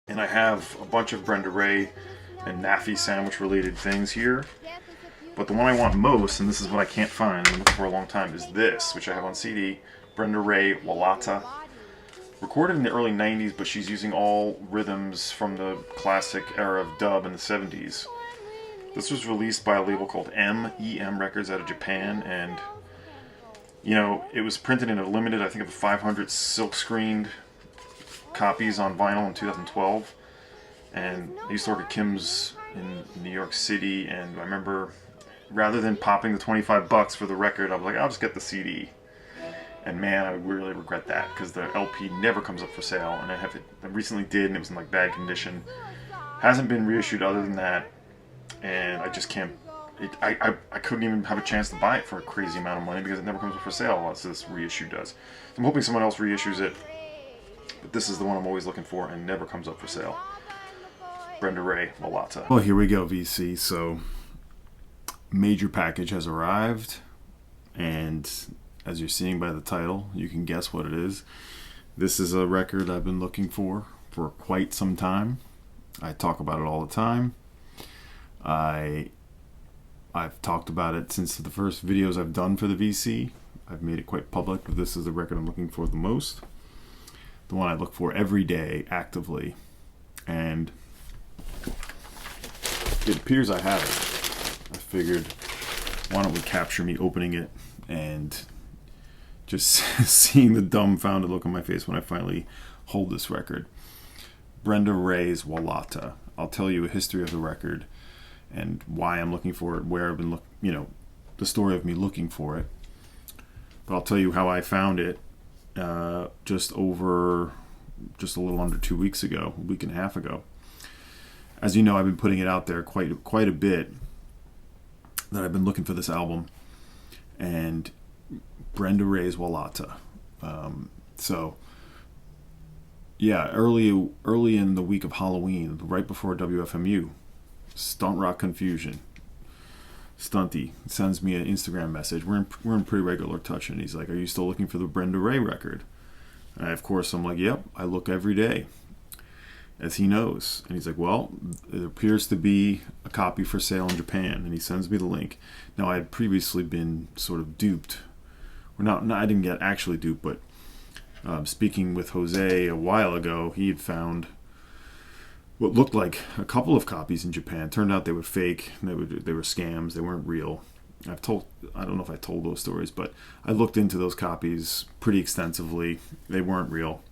And I have a bunch of Brenda Ray and Naffy sandwich related things here. But the one I want most, and this is what I can't find, I've been looking for a long time, is this, which I have on CD, Brenda Ray Walata. Recorded in the early 90s, but she's using all rhythms from the classic era of dub in the 70s. This was released by a label called EM Records out of Japan, and you know, it was printed in a limited, I think, of 500 silk screened copies on vinyl in 2012. And I used to work at Kim's in New York City, and I remember, rather than popping the $25 for the record, I was like, I'll just get the CD. And man, I really regret that, because the LP never comes up for sale, and I recently did, and it was in like bad condition. Hasn't been reissued other than that, and I just can't. I couldn't even have a chance to buy it for a crazy amount of money because it never comes up for sale unless this reissue does. So I'm hoping someone else reissues it, but this is the one I'm always looking for and never comes up for sale. Brenda Ray Walata. Well, here we go, VC. So, major package has arrived, and as you're seeing by the title, you can guess what it is. This is a record I've been looking for quite some time. I talk about it all the time. I've talked about it since the first videos I've done for the VC. I've made it quite public, but this is the record I'm looking for the most. The one I look for every day, actively. And it appears I have it. I figured, why don't we capture me opening it and just seeing the dumbfounded look on my face when I finally hold this record. Brenda Ray's Walata. I'll tell you a history of the record and why I'm looking for it, where I've been the story of me looking for it. But I'll tell you how I found it just a little under 2 weeks ago, a week and a half ago. As you know, I've been putting it out there quite a bit that I've been looking for this album, and Brenda Ray's Walata. So yeah, early in the week of Halloween, right before WFMU, Stunt Rock Confusion, Stunty sends me an Instagram message. We're in pretty regular touch, and he's like, "Are you still looking for the Brenda Ray record?" And of course, I'm like, "Yep, I look every day," as he knows. And he's like, "Well, it appears to be a copy for sale in Japan," and he sends me the link. Now, I had previously been sort of duped. I didn't get actually duped, but speaking with Jose a while ago, he had found what looked like a couple of copies in Japan. Turned out they were fake. They were scams. They weren't real. I don't know if I told those stories, but I looked into those copies pretty extensively. They weren't real.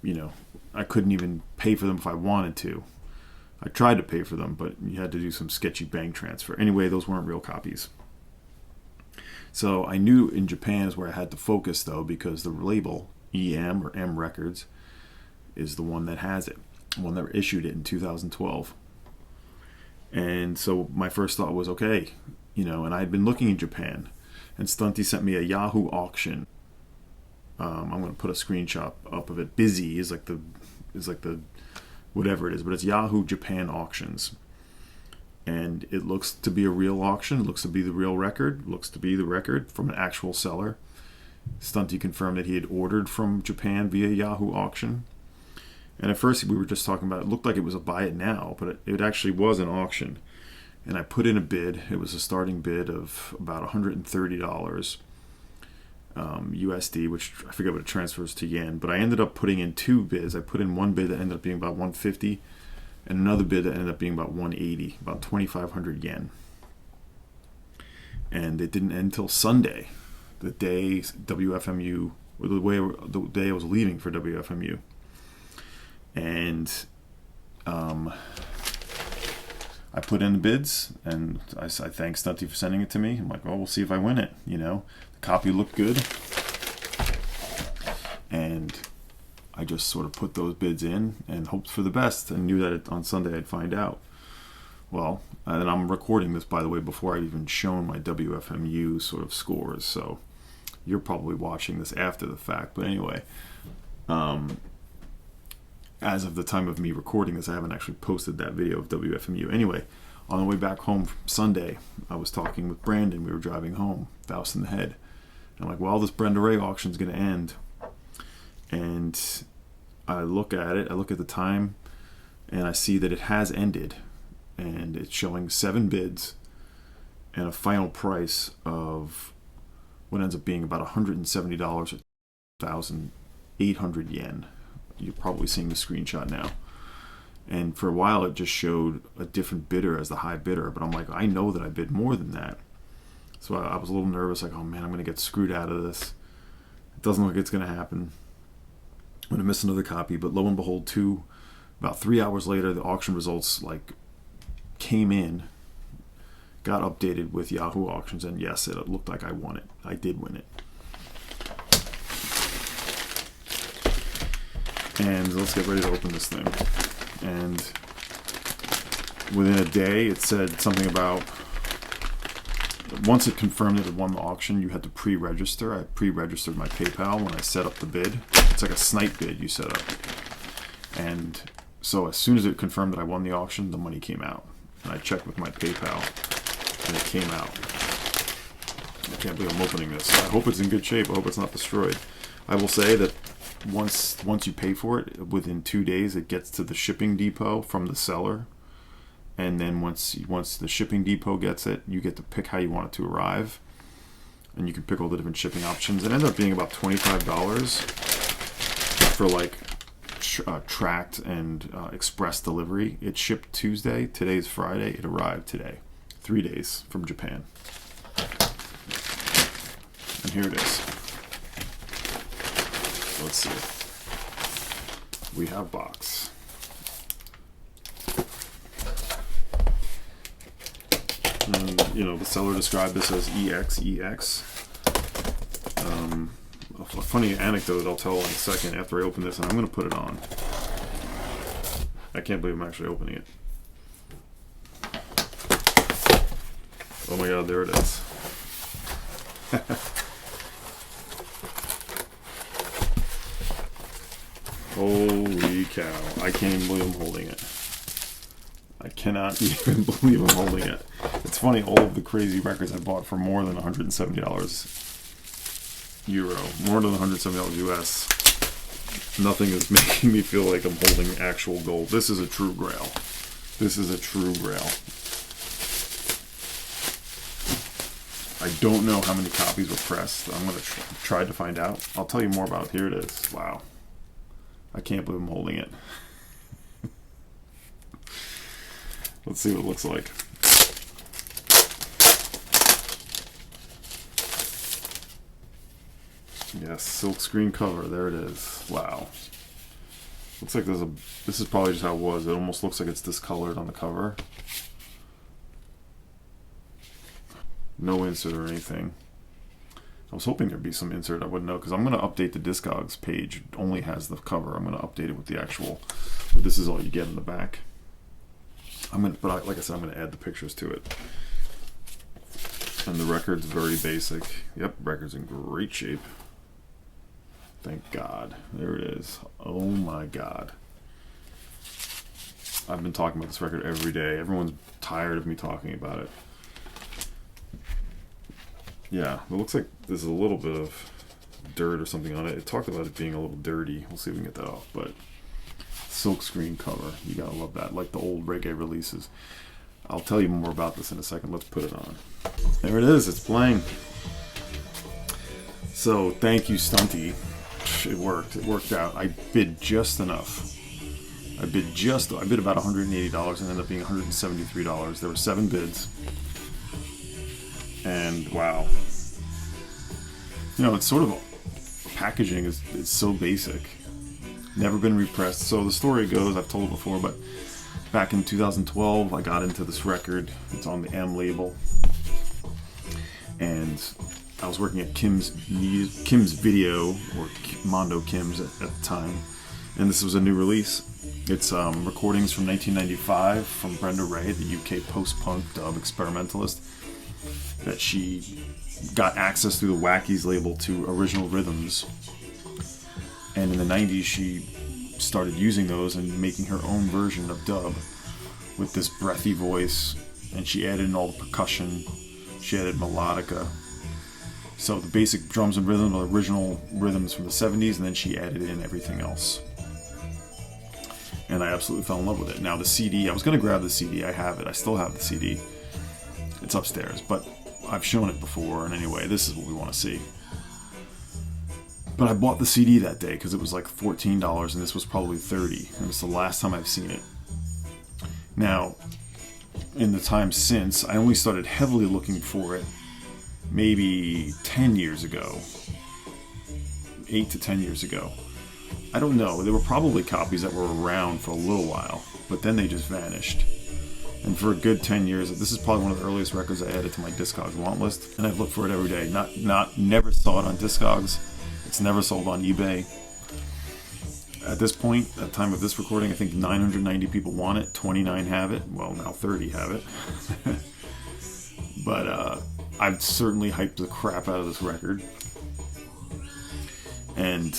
You know, I couldn't even pay for them if I wanted to. I tried to pay for them, but you had to do some sketchy bank transfer. Anyway, those weren't real copies. So I knew in Japan is where I had to focus, though, because the label, EM or M Records, is the one that has it. One that issued it in 2012. And so my first thought was, okay, and I had been looking in Japan, and Stunty sent me a Yahoo auction. I'm going to put a screenshot up of it. Busy is like the whatever it is, but it's Yahoo Japan auctions. And it looks to be a real auction. It looks to be the real record. It looks to be the record from an actual seller. Stunty confirmed that he had ordered from Japan via Yahoo auction. And at first we were just talking about, it looked like it was a buy it now, but it actually was an auction. And I put in a bid. It was a starting bid of about $130 USD, which I forget what it transfers to yen. But I ended up putting in two bids. I put in one bid that ended up being about 150, and another bid that ended up being about 180, about 2,500 yen. And it didn't end until Sunday, the day WFMU, or the day I was leaving for WFMU. And I put in the bids, and I thank Stunty for sending it to me. I'm like, well, we'll see if I win it. The copy looked good, and I just sort of put those bids in and hoped for the best, and knew that on Sunday I'd find out. Well, and I'm recording this, by the way, before I've even shown my WFMU sort of scores, so you're probably watching this after the fact. But anyway, as of the time of me recording this, I haven't actually posted that video of WFMU. Anyway, on the way back home from Sunday, I was talking with Brandon. We were driving home, Faust in the head. And I'm like, well, this Brenda Ray auction is going to end. And I look at it, I look at the time, and I see that it has ended. And it's showing 7 bids and a final price of what ends up being about $170 or 1,800 yen. You're probably seeing the screenshot now. And for a while it just showed a different bidder as the high bidder, but I'm like, I know that I bid more than that. So I was a little nervous, like, oh man, I'm going to get screwed out of this. It doesn't look like it's going to happen. I'm going to miss another copy, but lo and behold, about 3 hours later, the auction results like came in, got updated with Yahoo Auctions, and yes, it looked like I won it. I did win it. And let's get ready to open this thing. And within a day, it said something about, once it confirmed that it won the auction, you had to pre-register. I pre-registered my PayPal when I set up the bid. It's like a snipe bid you set up. And so as soon as it confirmed that I won the auction, the money came out. And I checked with my PayPal, and it came out. I can't believe I'm opening this. I hope it's in good shape. I hope it's not destroyed. I will say that once you pay for it, within 2 days, it gets to the shipping depot from the seller. And then once the shipping depot gets it, you get to pick how you want it to arrive. And you can pick all the different shipping options. It ended up being about $25 for like tracked and express delivery. It shipped Tuesday. Today's Friday. It arrived today. 3 days from Japan. And here it is. Let's see. We have box. And, the seller described this as EX. A funny anecdote I'll tell in a second after I open this, and I'm going to put it on. I can't believe I'm actually opening it. Oh my god, there it is. Holy cow. I can't even believe I'm holding it. I cannot even believe I'm holding it. It's funny, all of the crazy records I bought for more than $170 euro, more than $170 US, nothing is making me feel like I'm holding actual gold. This is a true grail. This is a true grail. I don't know how many copies were pressed. I'm going to try to find out. I'll tell you more about it. Here it is. Wow. I can't believe I'm holding it. Let's see what it looks like. Yes, silk screen cover. There it is. Wow. Looks like this is probably just how it was. It almost looks like it's discolored on the cover. No insert or anything. I was hoping there'd be some insert. I wouldn't know, because I'm going to update the Discogs page. It only has the cover. I'm going to update it with the actual. But this is all you get in the back. But like I said, I'm going to add the pictures to it. And the record's very basic. Yep, record's in great shape. Thank God. There it is. Oh my God. I've been talking about this record every day. Everyone's tired of me talking about it. Yeah, it looks like there's a little bit of dirt or something on it. It talked about it being a little dirty. We'll see if we can get that off. But silk screen cover. You gotta love that. Like the old reggae releases. I'll tell you more about this in a second. Let's put it on. There it is. It's playing. So thank you, Stunty. It worked. It worked out. I bid just enough. I bid about $180 and ended up being $173. There were 7 bids. And wow. It's sort of packaging is so basic. Never been repressed. So the story goes, I've told it before, but back in 2012 I got into this record. It's on the M label. And I was working at Kim's Video, or Mondo Kim's at the time, and this was a new release. It's recordings from 1995 from Brenda Ray, the UK post-punk dub experimentalist, that she got access through the Wackies label to original rhythms. And in the 90s she started using those and making her own version of dub with this breathy voice, and she added in all the percussion, she added melodica. So the basic drums and rhythms are original rhythms from the 70s, and then she added in everything else. and I absolutely fell in love with it. Now the CD, I was going to grab the CD. I have it. I still have the CD. It's upstairs, but I've shown it before, and anyway, this is what we want to see. But I bought the CD that day because it was like $14, and this was probably $30, and it's the last time I've seen it. Now, in the time since, I only started heavily looking for it maybe 10 years ago. 8 to 10 years ago. I don't know. There were probably copies that were around for a little while, but then they just vanished. And for a good 10 years, this is probably one of the earliest records I added to my Discogs want list, and I've looked for it every day. Never saw it on Discogs. It's never sold on eBay. At this point, at the time of this recording, I think 990 people want it, 29 have it, well, now 30 have it. But I've certainly hyped the crap out of this record. And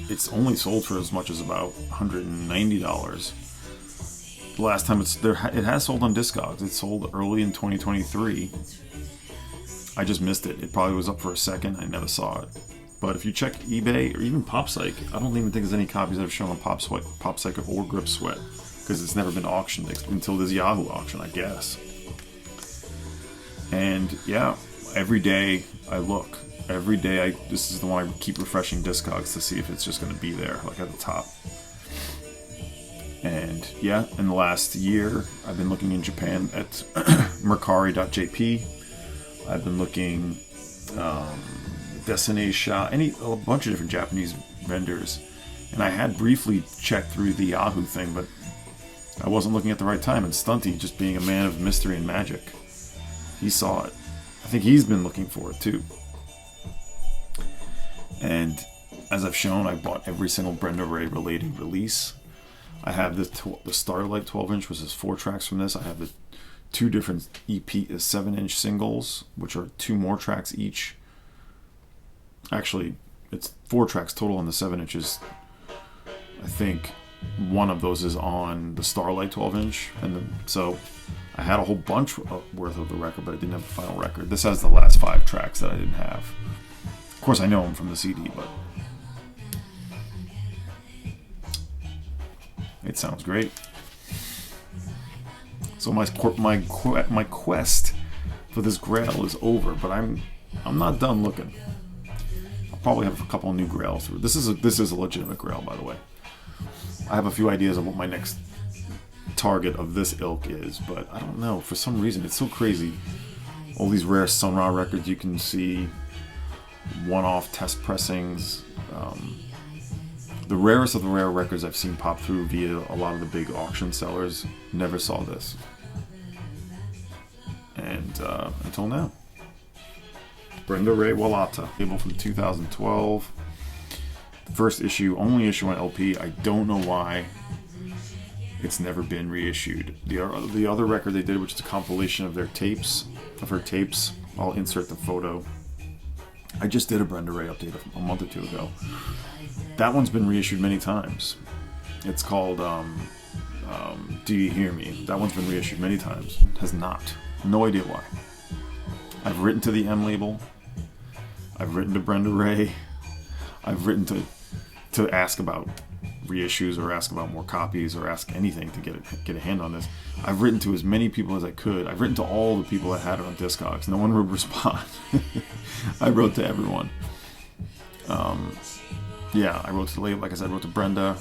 it's only sold for as much as about $190. The last time it has sold on Discogs. It sold early in 2023. I just missed it. It probably was up for a second. I never saw it. But if you check eBay or even PopPsych, I don't even think there's any copies that have shown on PopPsych or Grip Sweat, because it's never been auctioned until this Yahoo auction, I guess. And yeah, every day I look. Every day this is the one I keep refreshing Discogs to see if it's just going to be there, like at the top. And yeah, in the last year, I've been looking in Japan at Mercari.jp. I've been looking Destiny Shop, a bunch of different Japanese vendors. And I had briefly checked through the Yahoo thing, but I wasn't looking at the right time. And Stunty, just being a man of mystery and magic, he saw it. I think he's been looking for it too. And as I've shown, I bought every single Brenda Ray related release. I have the Starlight 12-inch, which is 4 tracks from this. I have the 2 different EP 7-inch singles, which are 2 more tracks each. Actually, it's 4 tracks total on the 7 inches. I think one of those is on the Starlight 12-inch, and so I had a whole bunch worth of the record, but I didn't have the final record. This has the last 5 tracks that I didn't have. Of course, I know them from the CD, but it sounds great. So my quest for this grail is over, but I'm not done looking. I'll probably have a couple of new grails. This is a legitimate grail, by the way. I have a few ideas of what my next target of this ilk is, but I don't know. For some reason, it's so crazy. All these rare Sun Ra records you can see, one-off test pressings. The rarest of the rare records I've seen pop through via a lot of the big auction sellers. Never saw this. And until now. Brenda Ray Walata, label from 2012. First issue, only issue on LP. I don't know why it's never been reissued. The other record they did, which is a compilation of her tapes, I'll insert the photo. I just did a Brenda Ray update a month or 2 ago. That one's been reissued many times. It's called Do You Hear Me? That one's been reissued many times. Has not. No idea why. I've written to the M label. I've written to Brenda Ray. I've written to ask about reissues or ask about more copies or ask anything to get a hand on this. I've written to as many people as I could. I've written to all the people that had it on Discogs. No one would respond. I wrote to everyone. Yeah, I wrote to the label. Like I said, I wrote to Brenda.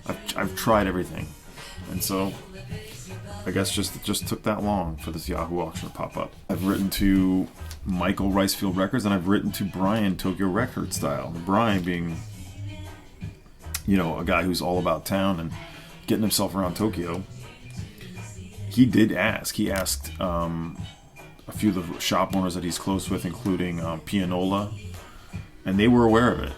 I've tried everything, and so I guess it just took that long for this Yahoo auction to pop up. I've written to Michael Ricefield Records, and I've written to Brian Tokyo Record Style. Brian being, a guy who's all about town and getting himself around Tokyo. He did ask. He asked a few of the shop owners that he's close with, including Pianola, and they were aware of it.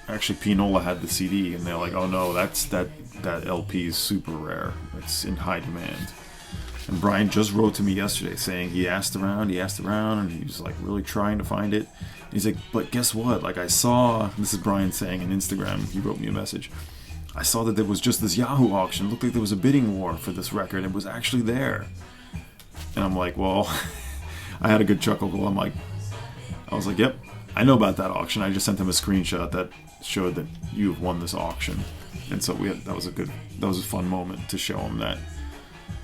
Actually, Pianola had the CD, and they're like, "Oh no, that LP is super rare. It's in high demand." And Brian just wrote to me yesterday saying he asked around, and he was like really trying to find it. And he's like, "But guess what? Like I saw," this is Brian saying on Instagram, he wrote me a message, "I saw that there was just this Yahoo auction. It looked like there was a bidding war for this record. It was actually there." And I'm like, well, I had a good chuckle. I was like, "Yep, I know about that auction. I just sent him a screenshot that showed that you've won this auction." And so that was a fun moment to show him that,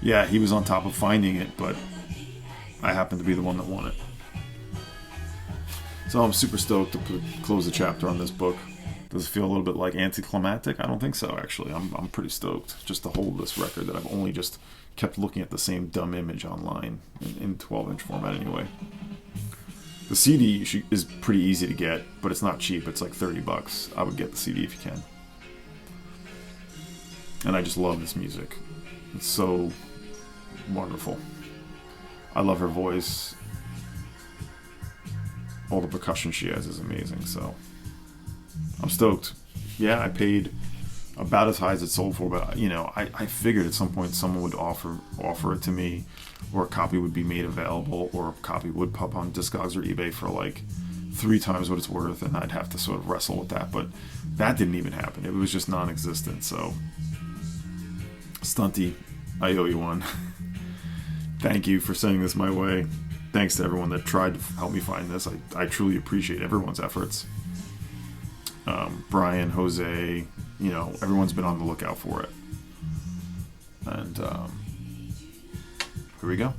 yeah, he was on top of finding it, but I happened to be the one that won it. So I'm super stoked to close the chapter on this book. Does it feel a little bit like anticlimactic? I don't think so, actually. I'm pretty stoked just to hold this record that I've only just kept looking at the same dumb image online in 12-inch format anyway. The CD is pretty easy to get, but it's not cheap. It's like $30. I would get the CD if you can. And I just love this music. It's so wonderful. I love her voice. All the percussion she has is amazing, so I'm stoked. Yeah, I paid about as high as it sold for, but I figured at some point someone would offer it to me, or a copy would be made available, or a copy would pop on Discogs or eBay for like 3 times what it's worth, and I'd have to sort of wrestle with that, but that didn't even happen. It was just non-existent. So Stunty, I owe you one. Thank you for sending this my way. Thanks to everyone that tried to help me find this. I truly appreciate everyone's efforts. Brian, Jose, everyone's been on the lookout for it. And here we go.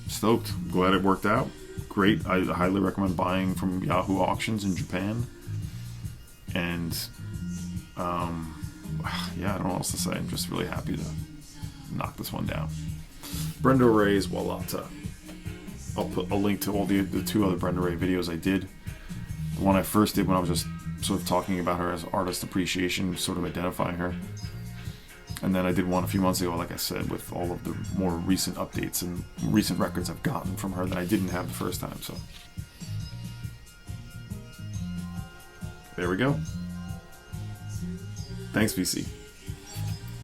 Stoked. Glad it worked out. Great. I highly recommend buying from Yahoo Auctions in Japan. And yeah, I don't know what else to say. I'm just really happy to knock this one down. Brenda Ray's Walata. I'll put a link to all the 2 other Brenda Ray videos I did. The one I first did when I was just sort of talking about her as artist appreciation, sort of identifying her. And then I did one a few months ago, like I said, with all of the more recent updates and recent records I've gotten from her that I didn't have the first time. So there we go. Thanks, VC.